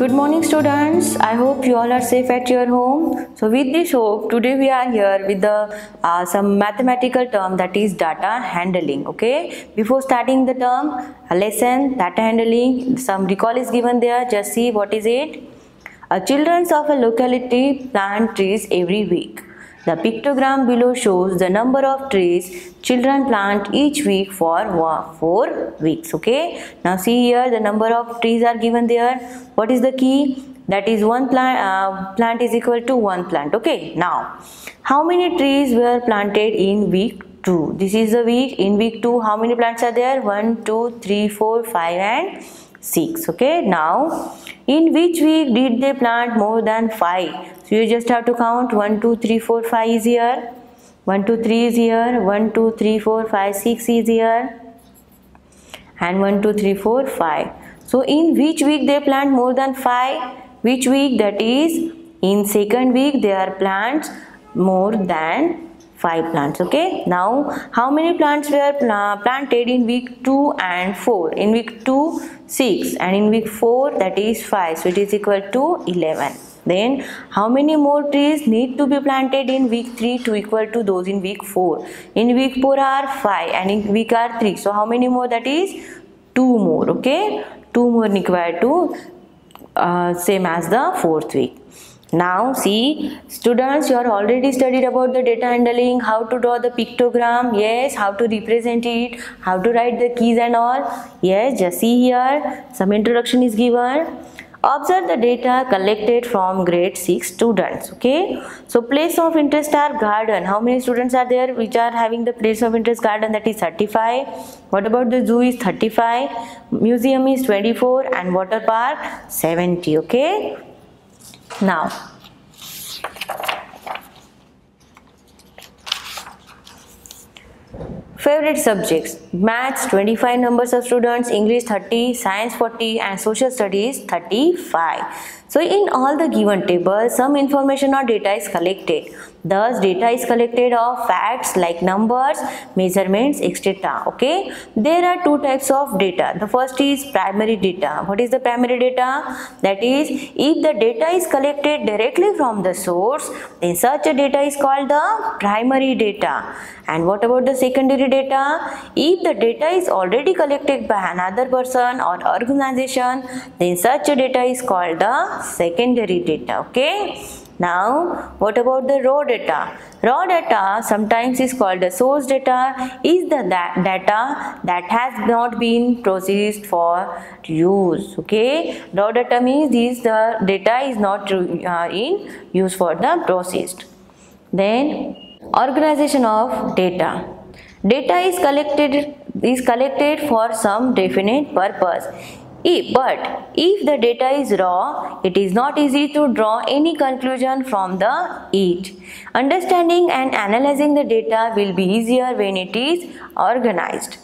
Good morning students. I hope you all are safe at your home. So with this hope, today we are here with the some mathematical term, that is data handling. Okay. Before starting the term, a lesson, data handling, some recall is given there. Just see what is it. Children of a locality plant trees every week. The pictogram below shows the number of trees children plant each week for 4 weeks. Okay. Now see here, the number of trees are given there. What is the key? That is one plant is equal to one plant. Okay. Now, how many trees were planted in week 2? This is the week. In week 2, how many plants are there? 1, 2, 3, 4, 5 and 6. Okay. Now, in which week did they plant more than 5? So you just have to count 1, 2, 3, 4, 5 is here. 1, 2, 3 is here. 1, 2, 3, 4, 5, 6 is here. And 1, 2, 3, 4, 5. So in which week they plant more than 5? Which week? That is in second week they are plants more than 5 plants. Okay. Now how many plants were planted in week 2 and 4? In week 2 6 and in week 4 that is 5. So it is equal to 11. Then how many more trees need to be planted in week 3 to equal to those in week 4? In week 4 are 5 and in week are 3. So how many more? That is 2 more. Okay. 2 more required to same as the 4th week. Now see students, you are already studied about the data handling, how to draw the pictogram, yes, how to represent it, how to write the keys and all. Yes, just see here, some introduction is given. Observe the data collected from grade 6 students. Okay. So place of interest are garden. How many students are there which are having the place of interest garden? That is 35. What about the zoo is 35. Museum is 24 and water park 70. Okay. Now, favorite subjects: maths 25 numbers of students, English 30, science 40 and social studies 35. So in all the given tables, some information or data is collected. Thus, data is collected of facts like numbers, measurements, etc. Okay. There are two types of data. The first is primary data. What is the primary data? That is, if the data is collected directly from the source, then such a data is called the primary data. And what about the secondary data? If the data is already collected by another person or organization, then such a data is called the secondary data. Okay. Now, what about the raw data? Raw data sometimes is called the source data, is the data that has not been processed for use. Okay. Raw data means the data is not in use for the processed. Then, organization of data. Data is collected for some definite purpose. But if the data is raw, it is not easy to draw any conclusion from it. Understanding and analyzing the data will be easier when it is organized.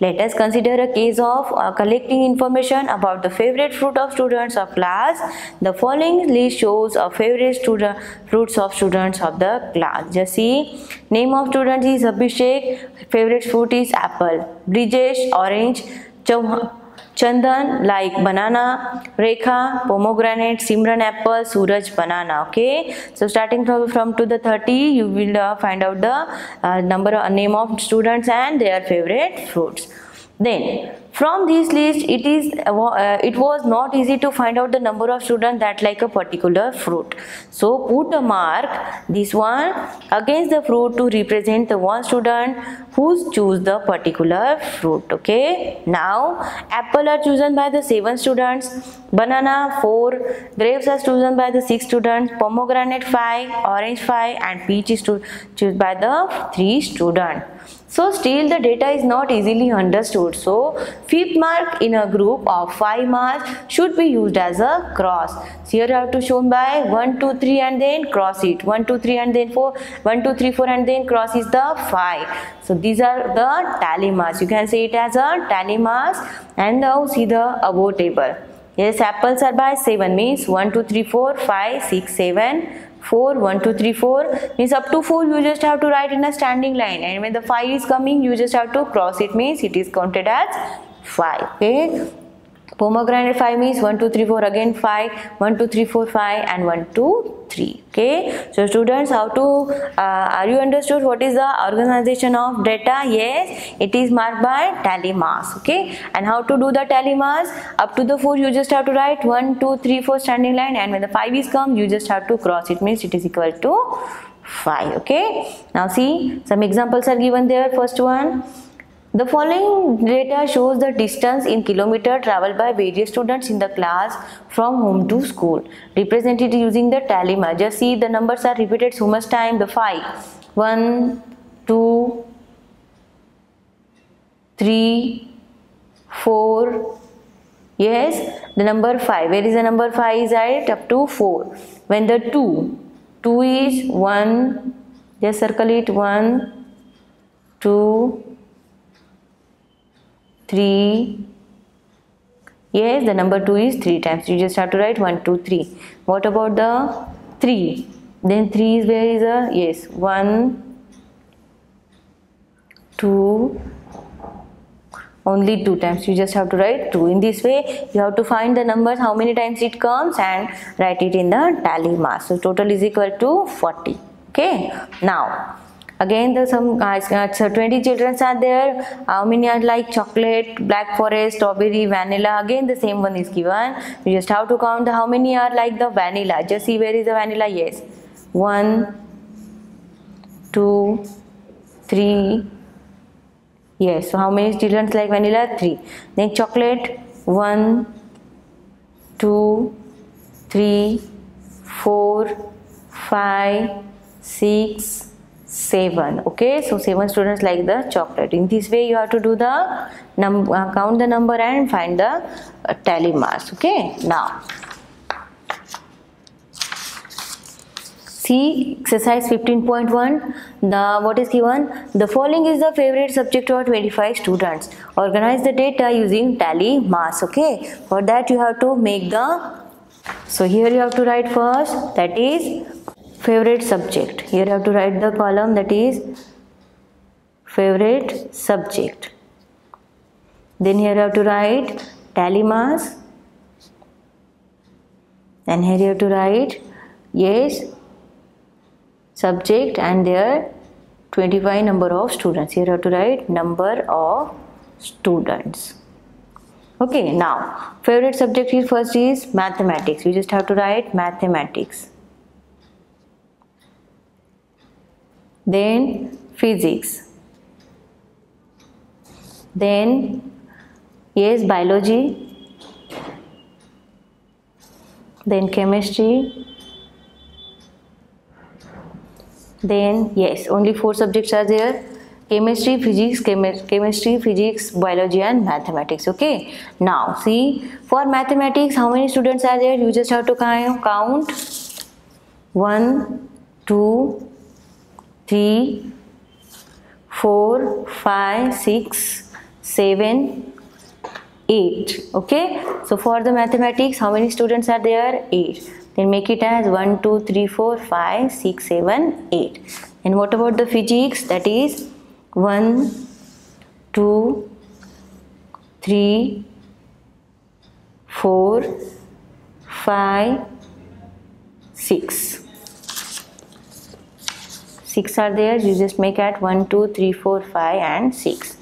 Let us consider a case of collecting information about the favorite fruit of students of class. The following list shows a favorite fruits of students of the class. Just see, name of student is Abhishek, favorite fruit is apple, Brijesh orange, Chandan like banana, Rekha pomegranate, Simran apple, Suraj banana. Okay. So starting from to the 30, you will find out the name of students and their favorite fruits. Then from this list, it was not easy to find out the number of students that like a particular fruit. So put a mark, this one, against the fruit to represent the one student who choose the particular fruit. Okay. Now apple are chosen by the 7 students, banana 4, grapes are chosen by the 6 students, pomegranate 5, orange 5 and peach is chosen by the 3 students. So still the data is not easily understood. So fifth mark in a group of 5 marks should be used as a cross. So here I have to shown by 1, 2, 3 and then cross it. 1, 2, 3 and then 4. 1, 2, 3, 4 and then cross is the 5. So these are the tally marks. You can say it as a tally marks. And now see the above table. Yes, apples are by 7 means 1, 2, 3, 4, 5, 6, 7. 4, 1, 2, 3, 4 means up to 4 you just have to write in a standing line, and when the 5 is coming you just have to cross it, means it is counted as 5. Okay. Pomegranate 5 means 1 2 3 4 again 5, 1 2 3 4 5 and 1 2 3. Okay, so students, how to are you understood what is the organization of data? Yes, it is marked by tally marks. Okay, and how to do the tally marks? Up to the 4 you just have to write 1 2 3 4 standing line, and when the 5 is come you just have to cross it, means it is equal to 5. Okay, now see, some examples are given there. First one, the following data shows the distance in kilometer traveled by various students in the class from home to school. Represented using the tally mark. Just see, the numbers are repeated so much time. The 5, 1 2 3 4. Yes, the number 5. Where is the number 5? Is right up to 4. When the 2 is 1, just circle it. 1 2 3. Yes, the number 2 is 3 times. You just have to write 1 2 3. What about the 3? Then 3 is, where is the? Yes, 1 2. Only 2 times. You just have to write 2. In this way, you have to find the numbers, how many times it comes, and write it in the tally mark. So total is equal to 40. Okay. Now, again, the some 20 children are there. How many are like chocolate, black forest, strawberry, vanilla? Again, the same one is given. You just have to count how many are like the vanilla. Just see, where is the vanilla? Yes, 1 2 3. Yes, so how many children like vanilla? 3. Then chocolate, 1 2 3 4 5 6 7. Okay, so 7 students like the chocolate. In this way, you have to do the count the number and find the tally marks. Okay, now see exercise 15.1. What is given? The following is the favorite subject of 25 students. Organize the data using tally marks. Okay, for that you have to make the, so here you have to write first, that is favorite subject. Here you have to write the column, that is favorite subject. Then here you have to write tally marks, and here you have to write, yes, subject and their 25 number of students. Here you have to write number of students. Okay, now favorite subject is first is mathematics. You just have to write mathematics. Then physics. Then yes, biology. Then chemistry. Then yes, only 4 subjects are there: chemistry, physics, chemistry, physics, biology and mathematics. Okay, now see, for mathematics, how many students are there? You just have to count 1 2 3 4 5 6 7 8. Okay, so for the mathematics, how many students are there? 8. Then make it as 1 2 3 4 5 6 7 8. And what about the physics? That is 1 2 3 4 5 6. 6 are there. You just make at 1 2 3 4 5 and 6.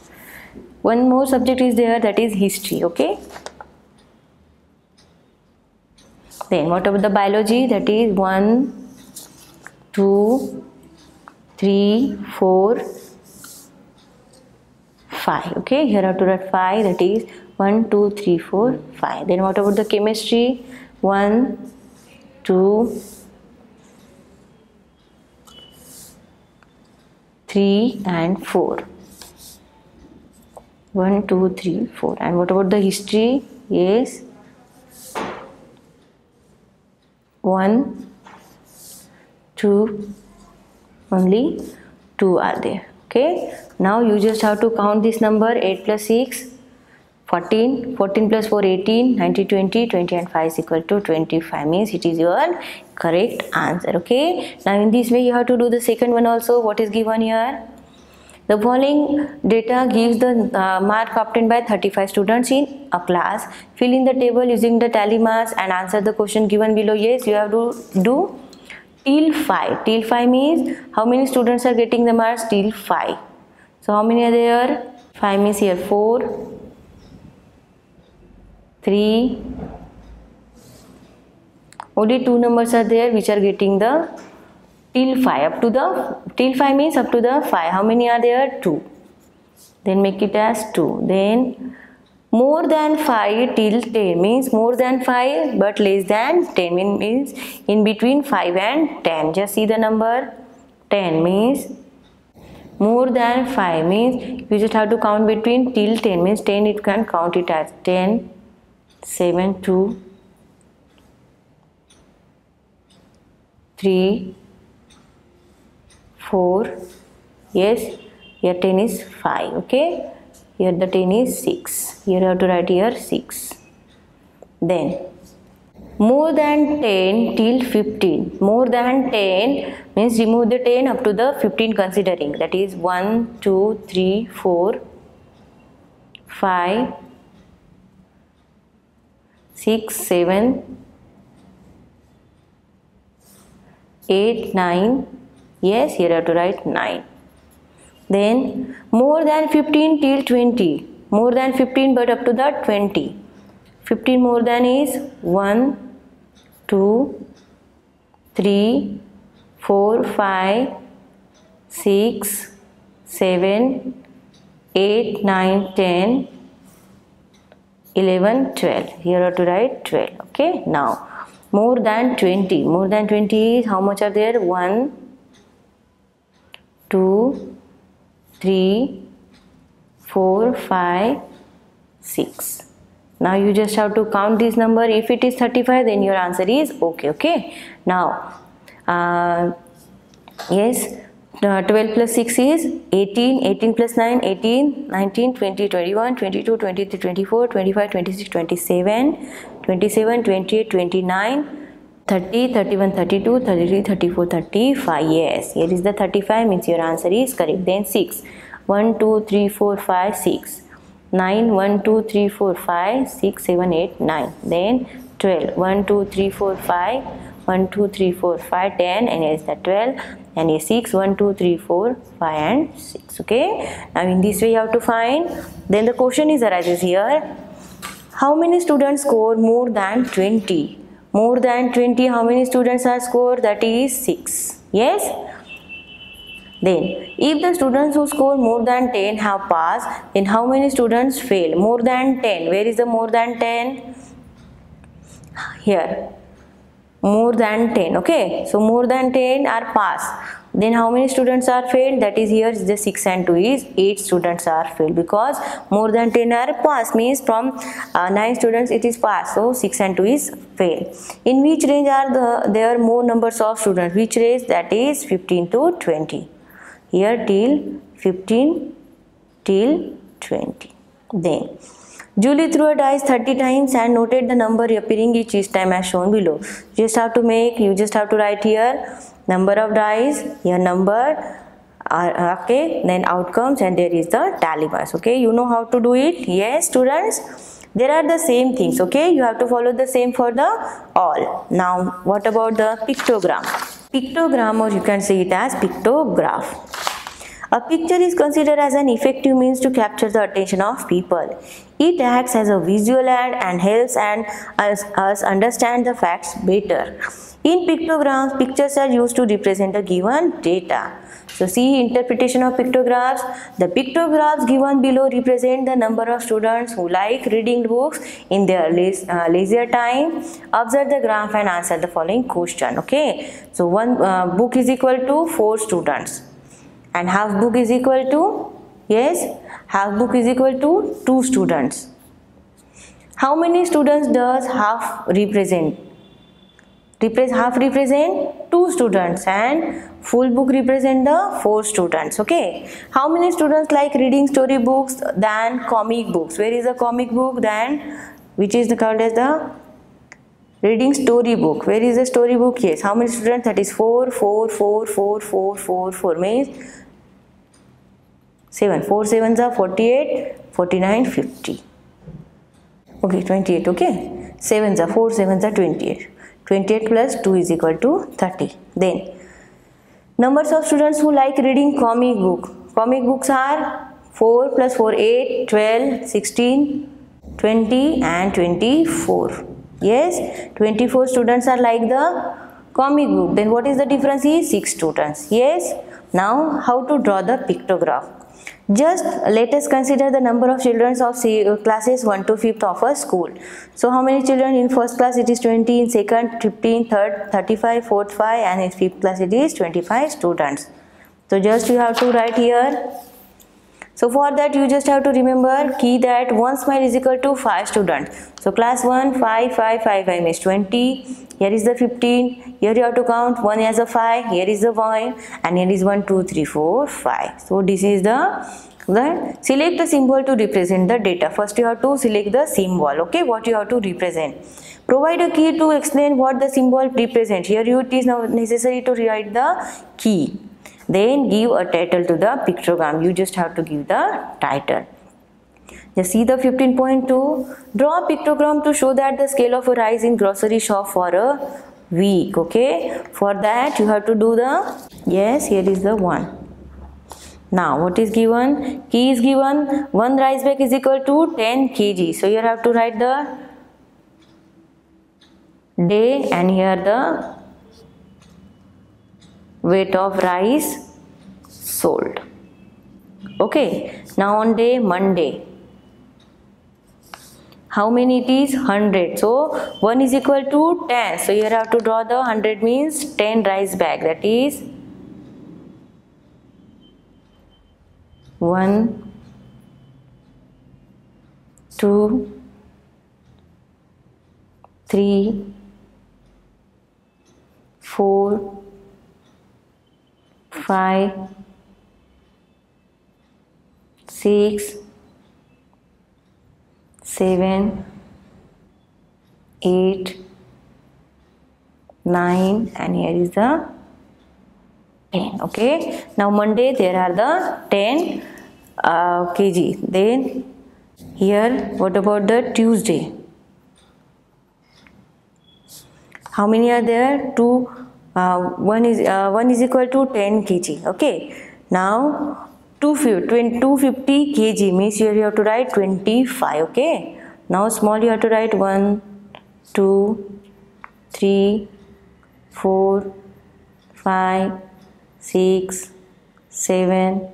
One more subject is there, that is history. Okay, then what about the biology? That is 1 2 3 4 5. Okay, here I have to write 5, that is 1 2 3 4 5. Then what about the chemistry? 1 2 3 and 4. 1 2 3 4. And what about the history? Yes, 1 2, only 2 are there. Okay, now you just have to count this number: 8 plus 6 14, 14 plus 4 18, 90 20, 20 and 5 is equal to 25, means it is your correct answer. Okay, now in this way you have to do the second one also. What is given here? The following data gives the mark obtained by 35 students in a class. Fill in the table using the tally marks and answer the question given below. Yes, you have to do till 5. Till 5 means how many students are getting the marks till 5. So how many are there? 5 means here 4, 3. Only 2 numbers are there which are getting the till 5. Up to the till 5 means up to the 5. How many are there? 2. Then make it as 2. Then more than 5 till 10 means more than 5 but less than 10 means in between 5 and 10. Just see the number 10 means more than 5 means you just have to count between till 10 means 10 it can count it as 10, 7, 2, 3, 4. Yes, here 10 is 5. Okay. Here the 10 is 6. Here you have to write here 6. Then more than 10 till 15. More than 10 means remove the 10 up to the 15 considering. That is 1, 2, 3, 4, 5, 6, 7, 8, 9. Yes, here you have to write 9. Then more than 15 till 20. More than 15 but up to the 20. 15 more than is 1, 2, 3, 4, 5, 6, 7, 8, 9, 10, 11, 12. Here you have to write 12. Okay. Now more than 20. More than 20 is how much are there? 1, 2, 3, 4, 5, 6. Now you just have to count this number. If it is 35 then your answer is okay. Okay. Now yes, 12 plus 6 is 18, 18 plus 9, 18, 19, 20, 21, 22, 23, 24, 25, 26, 27, 27, 28, 29, 30, 31, 32, 33, 34, 35. Yes, here is the 35 means your answer is correct. Then 6. 1, 2, 3, 4, 5, 6. 9. 1, 2, 3, 4, 5, 6, 7, 8, 9. Then 12. 1, 2, 3, 4, 5. 1, 2, 3, 4, 5, 10. And here is the 12. And here 6. 1, 2, 3, 4, 5 and 6. Okay. Now in this way you have to find. Then the question is arises here. How many students score more than 20? More than 20, how many students are scored? That is 6. Yes? Then, if the students who score more than 10 have passed, then how many students fail? More than 10. Where is the more than 10? Here. More than 10. Okay. So, more than 10 are passed. Then how many students are failed? That is here is the 6 and 2 is 8 students are failed because more than 10 are passed means from 9 students it is passed. So 6 and 2 is failed. In which range are there more numbers of students? Which range? That is 15 to 20. Here till 15 till 20. Then Julie threw a dice 30 times and noted the number appearing each time as shown below. You just have to write here number of dice, your number, okay, then outcomes, and there is the tally marks. Okay, you know how to do it? Yes, students. There are the same things. Okay, you have to follow the same for the all. Now, what about the pictogram? Pictogram, or you can say it as pictograph. A picture is considered as an effective means to capture the attention of people. It acts as a visual aid and helps us understand the facts better. In pictograms, pictures are used to represent the given data. So see interpretation of pictographs. The pictographs given below represent the number of students who like reading books in their leisure time. Observe the graph and answer the following question. Okay. So one book is equal to 4 students. And half book is equal to, yes, half book is equal to 2 students. How many students does half represent? Half represent 2 students and full book represent the 4 students. Okay. How many students like reading story books than comic books? Where is the comic book? Then which is called as the reading story book. Where is the story book? Yes. How many students? That is 4, 4, 4, 4, 4, 4, 4 means 7. 4 7s are 48, 49, 50. Okay, 28. Okay, 7s are 4 7s are 28. 28 plus 2 is equal to 30. Then numbers of students who like reading comic book. Comic books are 4 plus 4 8, 12, 16, 20 and 24. Yes, 24 students are like the comic book. Then what is the difference is 6 students. Yes. Now how to draw the pictograph? Just let us consider the number of children of classes 1 to 5th of a school. So how many children in first class? It is 20, in second 15, third 35, fourth 5 and in fifth class it is 25 students. So just you have to write here. So for that you just have to remember key that 1 smile is equal to 5 students. So class 1 5 5 5 5 means 20. Here is the 15. Here you have to count 1 as a 5. Here is the 1 and here is 1 2 3 4 5. So this is the select the symbol to represent the data. First you have to select the symbol. Okay, what you have to represent. Provide a key to explain what the symbol represents. Here it is now necessary to write the key. Then give a title to the pictogram. You just have to give the title. Just see the 15.2. Draw a pictogram to show that the scale of a rice in grocery shop for a week. Okay. For that you have to do the, yes, here is the 1. Now what is given? Key is given. 1 rice bag is equal to 10 kg. So here have to write the day and here the weight of rice sold. Okay, now on day Monday, how many it is? 100. So 1 is equal to 10. So here I have to draw the 100 means 10 rice bag. That is 1 2 3 4 5 6 7 8 9 and here is the 10. Okay, now Monday there are the 10 kg. Then here what about the Tuesday? How many are there? 2. 1 is equal to 10 kg. Okay, now 250 kg means here you have to write 25. Okay, now small you have to write 1 2 3 4 5 6 7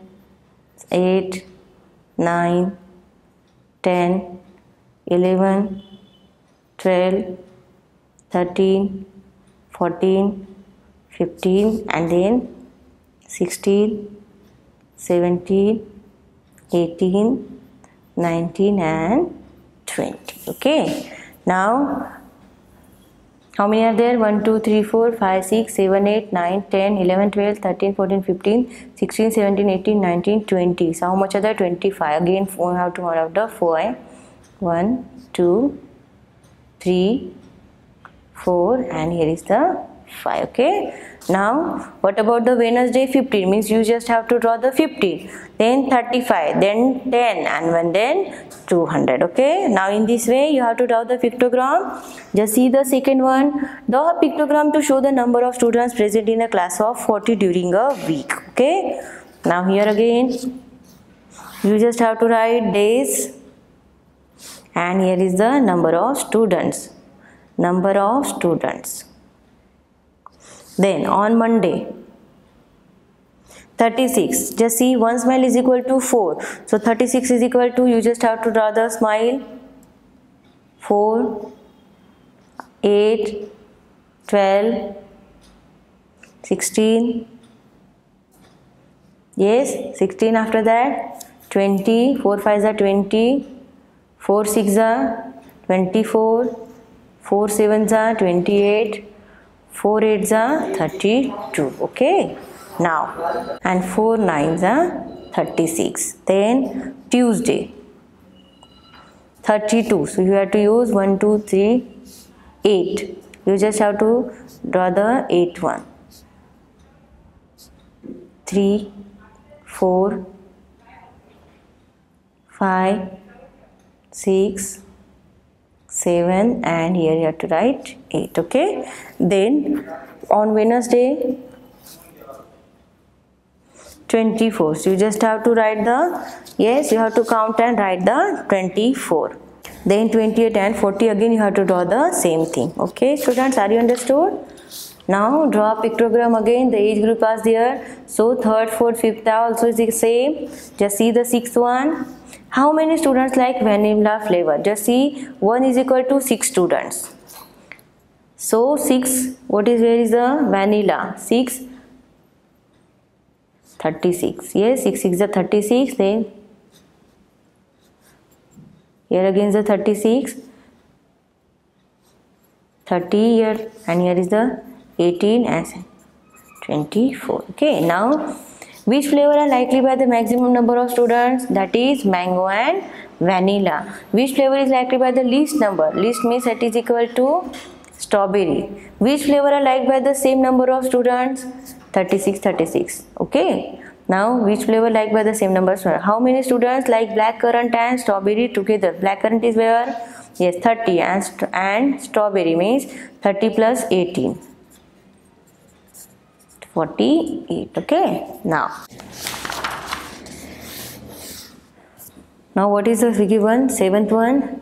8 9 10 11 12 13 14 15 and then 16 17 18 19 and 20. Okay, now how many are there? 1 2 3 4 5 6 7 8 9 10 11 12 13 14 15 16 17 18 19 20. So how much are there? 25. Again 4 have to out of the 4. 1 2 3 4 and here is the 5. Okay, now what about the Wednesday? 15 means you just have to draw the 15, then 35, then 10 and then 200. Okay, now in this way you have to draw the pictogram. Just see the second one. Draw a pictogram to show the number of students present in a class of 40 during a week. Okay, now here again you just have to write days and here is the number of students. Then on Monday 36, just see 1 smile is equal to 4. So 36 is equal to, you just have to draw the smile. 4 8 12 16, yes, 16 after that, 20, 4 5s are 20, 4 6s are 24, 4 7s are 28, 4 8s are 32. Okay, now and 4 9s are 36. Then Tuesday 32. So you have to use 1 2 3 8. You just have to draw the 8 one. 3 4 5, 6, 7, and here you have to write 8. Okay, then on Wednesday 24, so you just have to write the, yes, you have to count and write the 24. Then 28 and 40, again you have to draw the same thing. Okay students, are you understood? Now draw a pictogram again. The age group is there, so 3rd, 4th, 5th also is the same. Just see the 6th one. How many students like vanilla flavor? Just see, 1 is equal to 6 students. So 6, what is, where is the vanilla? 6, 36. Yes, 6 is the 36. Then here again is the 36, 30 here, and here is the 18 and 24. Okay, now which flavor are likely by the maximum number of students? That is mango and vanilla. Which flavor is likely by the least number? Least means that is equal to strawberry. Which flavor are liked by the same number of students? 36, 36. Okay. Now which flavor liked by the same number of students? How many students like blackcurrant and strawberry together? Blackcurrant is where? Yes, 30, and strawberry means 30 plus 18. 48. Okay, now what is the given? 7th one.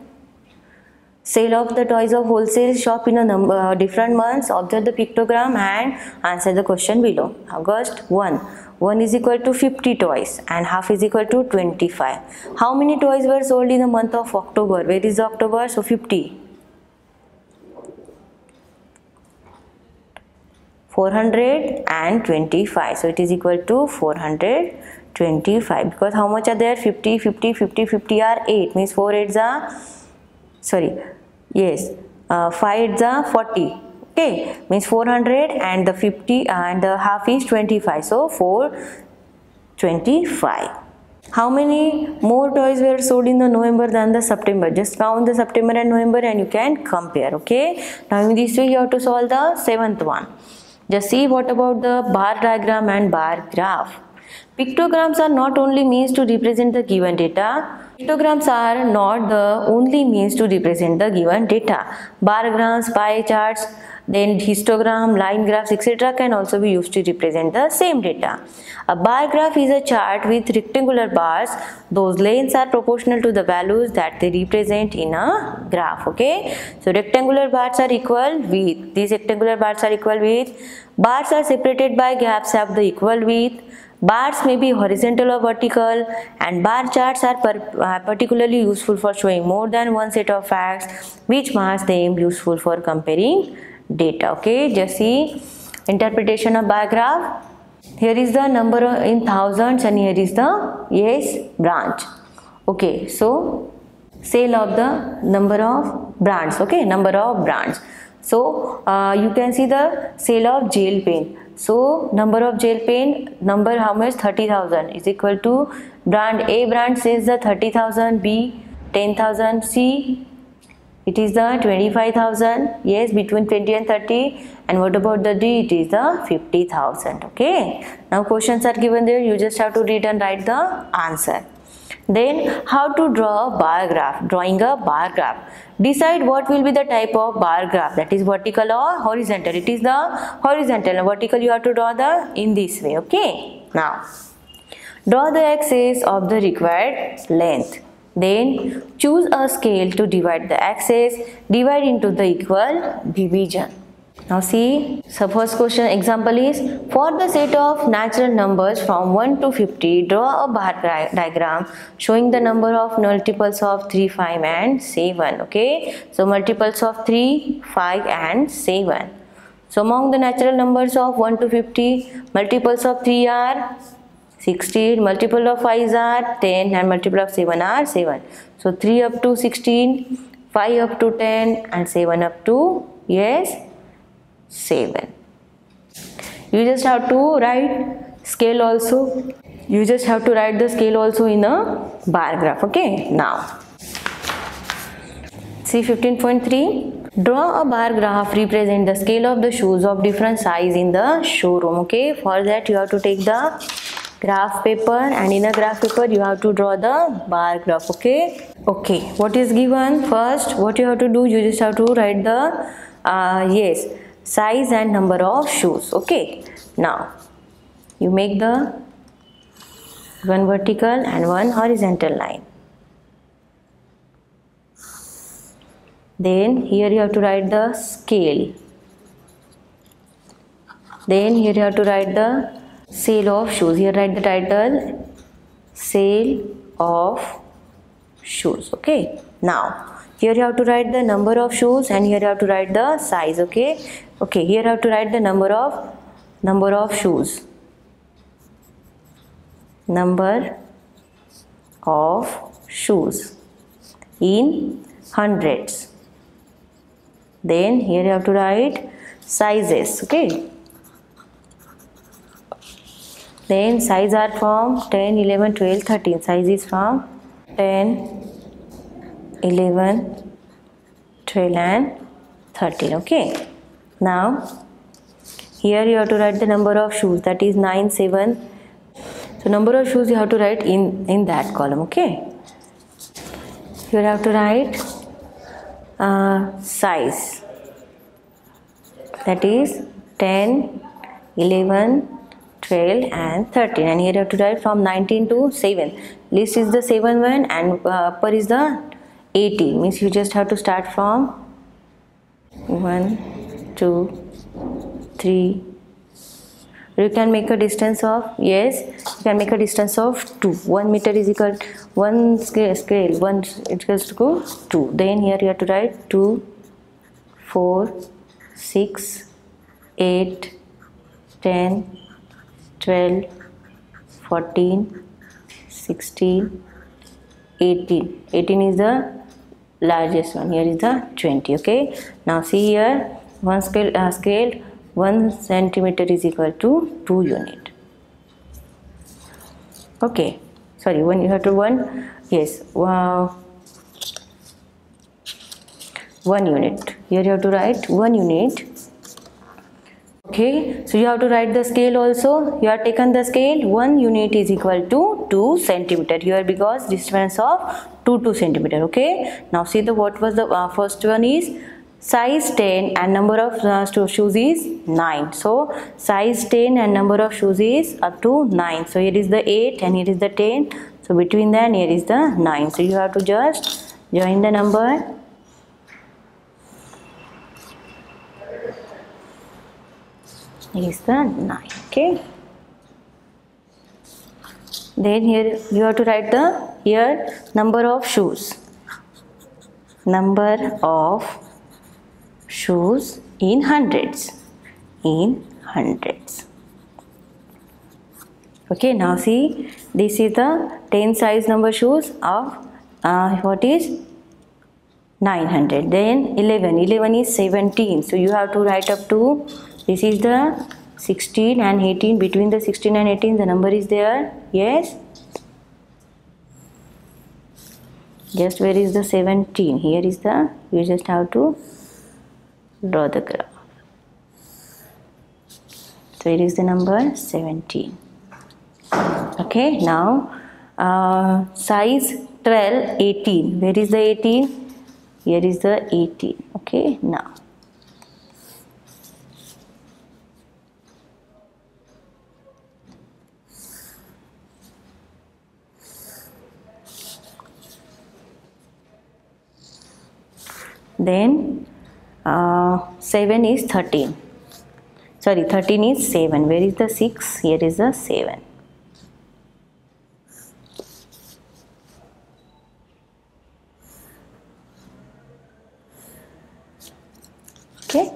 Sale of the toys of wholesale shop in a different months. Observe the pictogram and answer the question below. August 1 is equal to 50 toys and half is equal to 25. How many toys were sold in the month of October? Where is October? So 50. 425. So it is equal to 425 because how much are there? 50, 50, 50, 50 are 8. Means 4 8s are, sorry, yes, 5 8s are 40. Okay, means 400 and the 50 and the half is 25. So 425. How many more toys were sold in the November than the September? Just count the September and November and you can compare. Okay, now in this way you have to solve the 7th one. Just see what about the bar diagram and bar graph. Pictograms are not only means to represent the given data. Pictograms are not the only means to represent the given data. Bar graphs, pie charts, then histogram, line graphs, etc. can also be used to represent the same data. A bar graph is a chart with rectangular bars. Those lengths are proportional to the values that they represent in a graph. Okay, so rectangular bars are equal width. These rectangular bars are equal width. Bars are separated by gaps of the equal width. Bars may be horizontal or vertical, and bar charts are particularly useful for showing more than one set of facts, which makes them useful for comparing data. Okay, just see interpretation of bar graph. Here is the number in thousands and here is the, yes, branch. Okay, so sale of the number of brands. Okay, number of brands. So you can see the sale of gel pen. So number of gel pen, number how much? 30,000 is equal to brand A. Brand says the 30,000, B 10,000, C it is the 25,000. Yes, between 20 and 30. And what about the D? It is the 50,000. Okay. Now questions are given there. You just have to read and write the answer. Then how to draw a bar graph? Drawing a bar graph. Decide what will be the type of bar graph, that is vertical or horizontal. It is the horizontal. And vertical you have to draw the in this way. Okay. Now draw the axis of the required length. Then choose a scale to divide the axis. Divide into the equal division. Now see, so first question example is, for the set of natural numbers from 1 to 50, draw a bar diagram showing the number of multiples of 3, 5 and 7. Okay, so multiples of 3, 5 and 7. So among the natural numbers of 1 to 50, multiples of 3 are 16, multiple of 5 are 10 and multiple of 7 are 7. So 3 up to 16, 5 up to 10 and 7 up to, yes, 7. You just have to write scale also. You just have to write the scale also in a bar graph. Okay, now see 15.3. Draw a bar graph represent the scale of the shoes of different size in the showroom. Okay, for that you have to take the graph paper, and in a graph paper you have to draw the bar graph. Okay, what is given? First, what you have to do, you just have to write the yes, size and number of shoes. Okay, now you make the one vertical and one horizontal line. Then here you have to write the scale. Then here you have to write the sale of shoes. Here write the title, sale of shoes. Okay, now here you have to write the number of shoes, and here you have to write the size. Okay, here you have to write the number of shoes. Number of shoes in hundreds. Then here you have to write sizes. Okay, then size are from 10, 11, 12, 13. Size is from 10, 11, 12 and 13. Okay, now here you have to write the number of shoes, that is 9, 7. So number of shoes you have to write in that column. Okay, you have to write size, that is 10, 11, 12 and 13, and here you have to write from 19 to 7. List is the 7 one and upper is the 18, means you just have to start from 1, 2, 3. You can make a distance of, yes, you can make a distance of 2. 1 meter is equal to 1 scale 1 equals to 2. Then here you have to write 2, 4, 6, 8, 10, 12, 14, 16, 18. 18 is the largest one. Here is the 20. Okay, now see here, one scale 1 centimeter is equal to 2 unit. Okay, sorry, when you have to 1, yes, 1 unit. Here you have to write 1 unit. Okay, so you have to write the scale also. You have taken the scale, 1 unit is equal to 2 centimeter here, because distance of 2 centimeter. Okay, now see the what was the first one is size 10 and number of shoes is 9. So size 10 and number of shoes is up to 9. So here is the 8 and here is the 10. So between that here is the 9. So you have to just join the number. Here is the 9. Okay. Then here you have to write the here number of shoes. Number of shoes in hundreds. Okay, now see, this is the 10 size number shoes of what is 900. Then 11 is 17. So you have to write up to, this is the 16 and 18. Between the 16 and 18 the number is there. Yes, just where is the 17? Here is the, you just have to draw the graph. So it is the number 17. Okay, now size 12, 18. Where is the 18? Here is the 18. Okay, now then 7 is 13. Sorry, 13 is 7. Where is the 6? Here is the 7. Okay.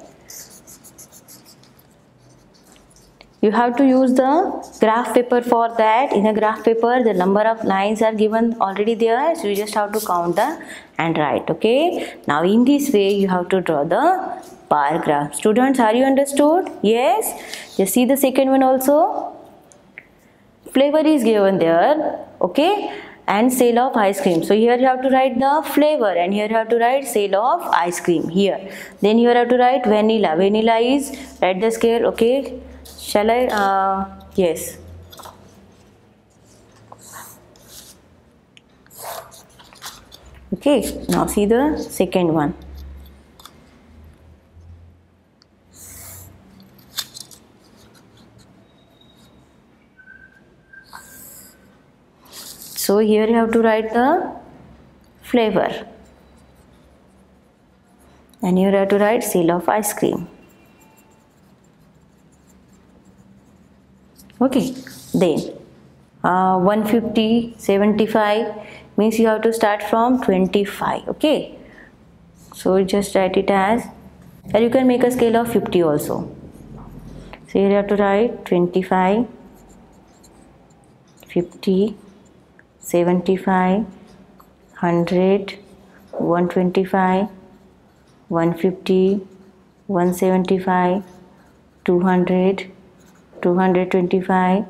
You have to use the graph paper for that. In a graph paper, the number of lines are given already there. So you just have to count the and write. Okay. Now in this way, you have to draw the bar graph. Students, are you understood? Yes. Just see the second one also. Flavor is given there. Okay. And sale of ice cream. So here you have to write the flavor, and here you have to write sale of ice cream here. Then you have to write vanilla. Vanilla is, write the scale. Okay. Shall I? Yes. Okay, now see the second one. So here you have to write the flavor, and here you have to write sale of ice cream. Okay, then 150, 75 means you have to start from 25. Okay, so just write it as, or you can make a scale of 50 also. So here you have to write 25, 50, 75, 100, 125, 150, 175, 200, 225,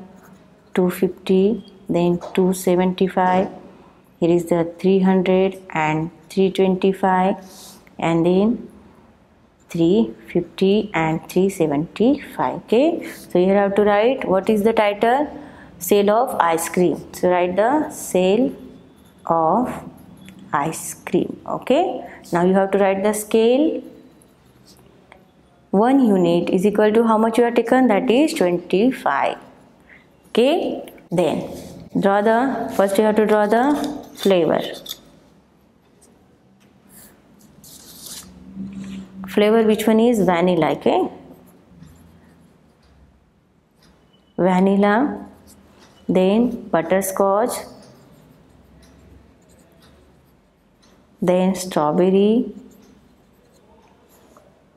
250, then 275. Here is the 300 and 325, and then 350 and 375. Okay, so here I have to write what is the title, sale of ice cream. So write the sale of ice cream. Okay, now you have to write the scale. 1 unit is equal to how much you have taken, that is 25. Okay, then first you have to draw the flavor. Flavor, which one is vanilla? Okay, vanilla, then butterscotch, then strawberry,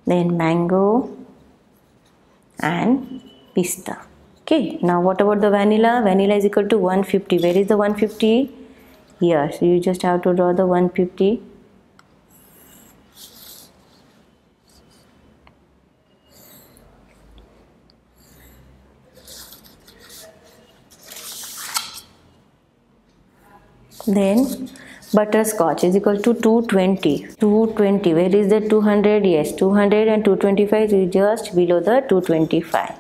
then mango and pista. Okay, now what about the vanilla? Vanilla is equal to 150. Where is the 150? Here, so you just have to draw the 150. Then butterscotch is equal to 220. 220, where is the 200? Yes, 200 and 225 is just below the 225.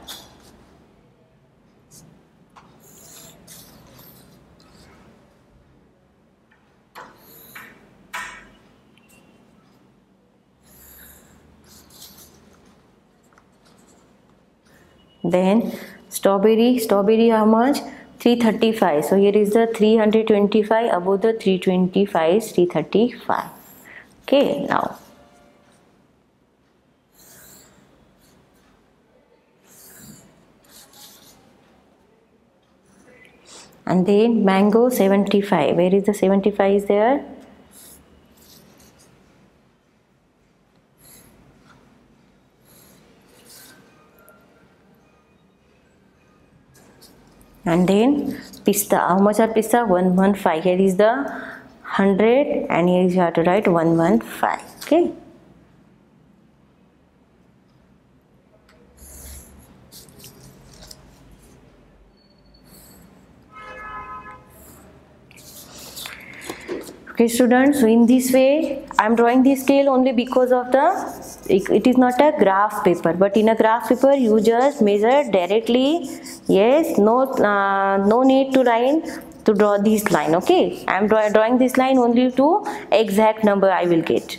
Then strawberry how much? 335. So here is the 325, above the 325 is 335. Okay, now and then mango 75. Where is the 75 is there? And then pista, how much are pista? 115. Here is the 100 and here you have to write 115. Okay, okay students, so in this way I am drawing this scale only because of it is not a graph paper, but in a graph paper you just measure directly. Yes, no need to draw this line. Okay, I am drawing this line only to exact number I will get.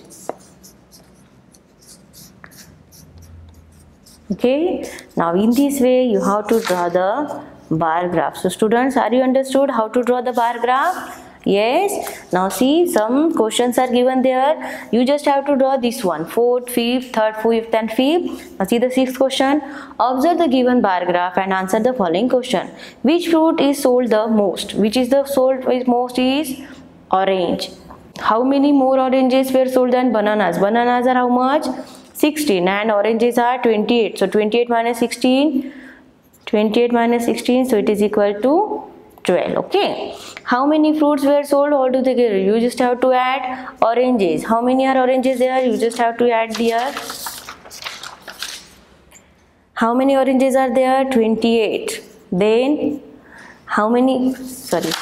Okay, now in this way you have to draw the bar graph. So students, are you understood how to draw the bar graph? Yes, now see, some questions are given there. You just have to draw this one, 4th, 5th, 3rd, 5th and 5th. Now see the 6th question. Observe the given bar graph and answer the following question. Which fruit is sold the most? Which is the sold most is orange. How many more oranges were sold than bananas? Bananas are how much? 16 and oranges are 28. So 28 minus 16, 28 minus 16, so it is equal to 12. Okay, how many fruits were sold altogether? You just have to add oranges. How many are oranges there? You just have to add there. How many oranges are there? 28. Then how many, sorry,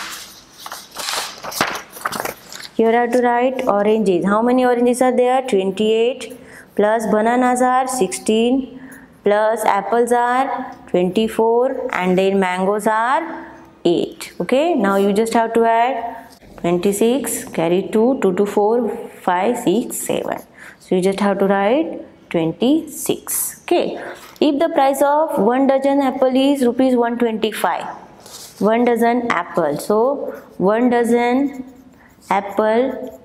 here I have to write oranges. How many oranges are there? 28 plus bananas are 16 plus apples are 24 and then mangoes are 8. Okay, now you just have to add 26, carry 2, 2 to 4, 5, 6, 7. So you just have to write 26. Okay. If the price of 1 dozen apple is rupees 125, 1 dozen apple. So 1 dozen apple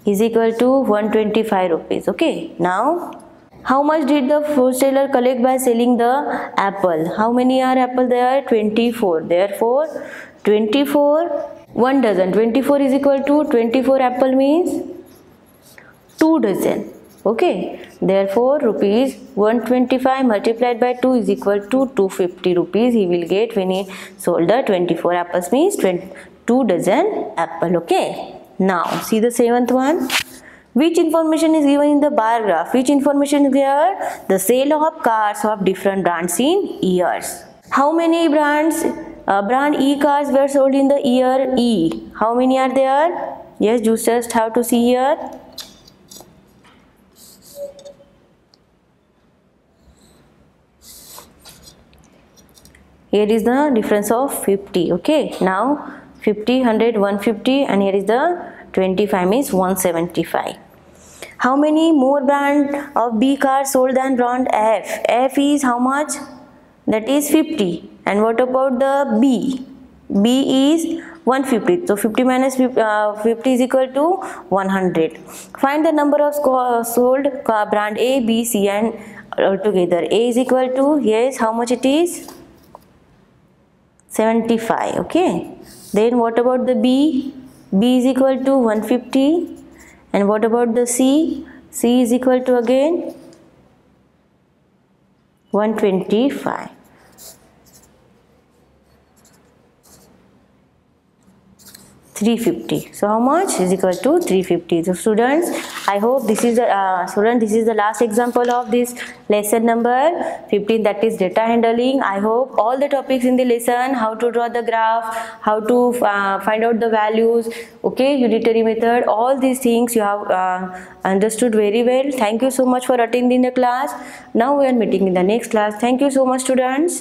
is equal to 125 rupees. Okay. Now, how much did the wholesaler collect by selling the apple? How many are apple there? 24. Therefore, 24, 1 dozen. 24 is equal to 24 apple means 2 dozen. Okay. Therefore, rupees 125 multiplied by 2 is equal to 250 rupees he will get when he sold the 24 apples means 2 dozen apple. Okay. Now, see the 7th one. Which information is given in the bar graph? Which information is there? The sale of cars of different brands in years. How many brands, brand E cars were sold in the year E? How many are there? Yes, you just have to see here. Here is the difference of 50. Okay. Now 50, 100, 150 and here is the 25 means 175. How many more brand of B cars sold than brand F? F is how much? That is 50. And what about the B? B is 150. So 50 minus 50 is equal to 100. Find the number of sold brand A, B, C and altogether. A is equal to, yes, how much it is? 75. Okay. Then what about the B? B is equal to 150. And what about the C? C is equal to again 125. 350. So how much is equal to 350? So students, I hope this is the last example of this lesson number 15, that is data handling. I hope all the topics in the lesson, how to draw the graph, how to find out the values, okay, unitary method, all these things you have understood very well. Thank you so much for attending the class. Now we are meeting in the next class. Thank you so much, students.